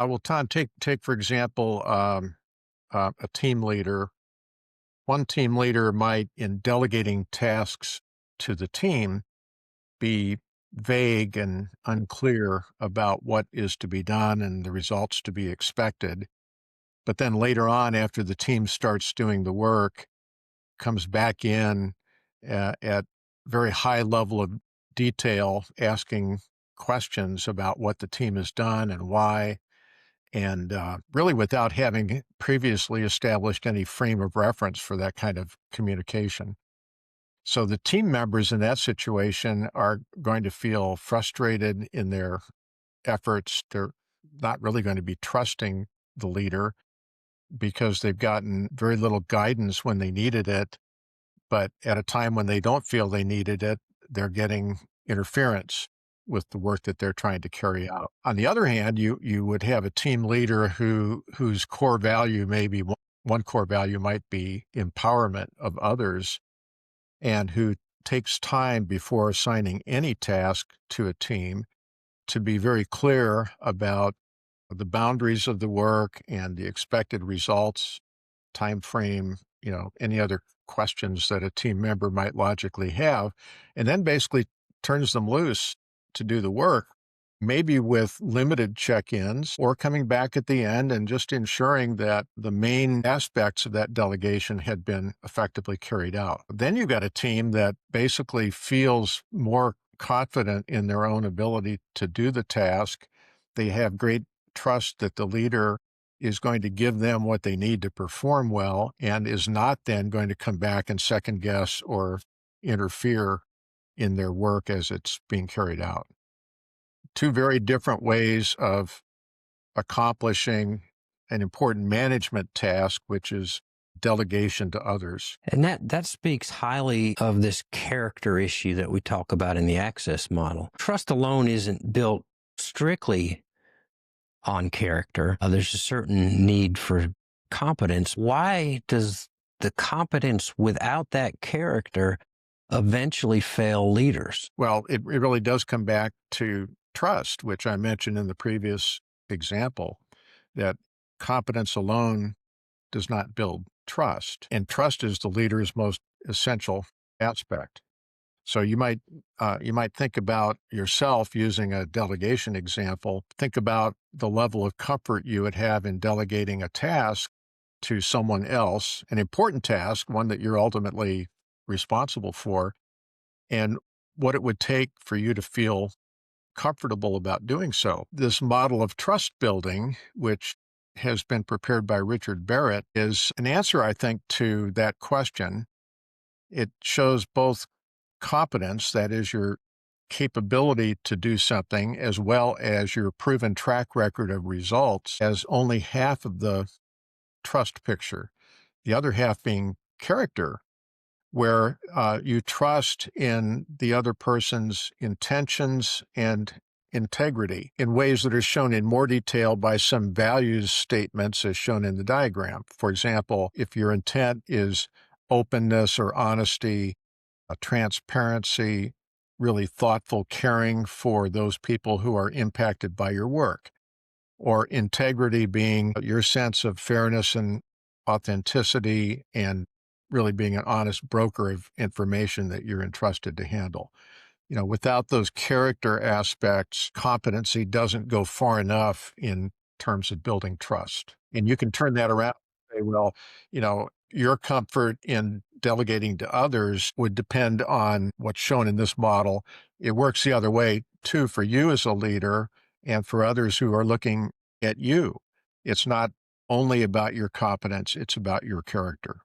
Well, Tom, take for example, a team leader. One team leader might, in delegating tasks to the team, be vague and unclear about what is to be done and the results to be expected. But then later on, after the team starts doing the work, comes back in at very high level of detail, asking questions about what the team has done and why, and really without having previously established any frame of reference for that kind of communication. So the team members in that situation are going to feel frustrated in their efforts. They're not really going to be trusting the leader because they've gotten very little guidance when they needed it. But at a time when they don't feel they needed it, they're getting interference with the work that they're trying to carry out. On the other hand, you would have a team leader whose core value, maybe one core value might be empowerment of others, and who takes time before assigning any task to a team to be very clear about the boundaries of the work and the expected results, time frame, any other questions that a team member might logically have, and then basically turns them loose to do the work, maybe with limited check-ins or coming back at the end and just ensuring that the main aspects of that delegation had been effectively carried out. Then you've got a team that basically feels more confident in their own ability to do the task. They have great trust that the leader is going to give them what they need to perform well and is not then going to come back and second guess or interfere in their work as it's being carried out. Two very different ways of accomplishing an important management task, which is delegation to others. And that speaks highly of this character issue that we talk about in the access model. Trust alone isn't built strictly on character. There's a certain need for competence. Why does the competence without that character eventually fail leaders? Well, it really does come back to trust, which I mentioned in the previous example, that competence alone does not build trust, and trust is the leader's most essential aspect. So you might think about yourself using a delegation example. Think about the level of comfort you would have in delegating a task to someone else, an important task, one that you're ultimately responsible for, and what it would take for you to feel comfortable about doing so. This model of trust building, which has been prepared by Richard Barrett, is an answer, I think, to that question. It shows both competence, that is your capability to do something, as well as your proven track record of results, as only half of the trust picture. The other half being character, where you trust in the other person's intentions and integrity in ways that are shown in more detail by some values statements as shown in the diagram. For example, if your intent is openness or honesty, transparency, really thoughtful caring for those people who are impacted by your work, or integrity being your sense of fairness and authenticity and really being an honest broker of information that you're entrusted to handle. Without those character aspects, competency doesn't go far enough in terms of building trust. And you can turn that around and say, well, your comfort in delegating to others would depend on what's shown in this model. It works the other way too for you as a leader and for others who are looking at you. It's not only about your competence, it's about your character.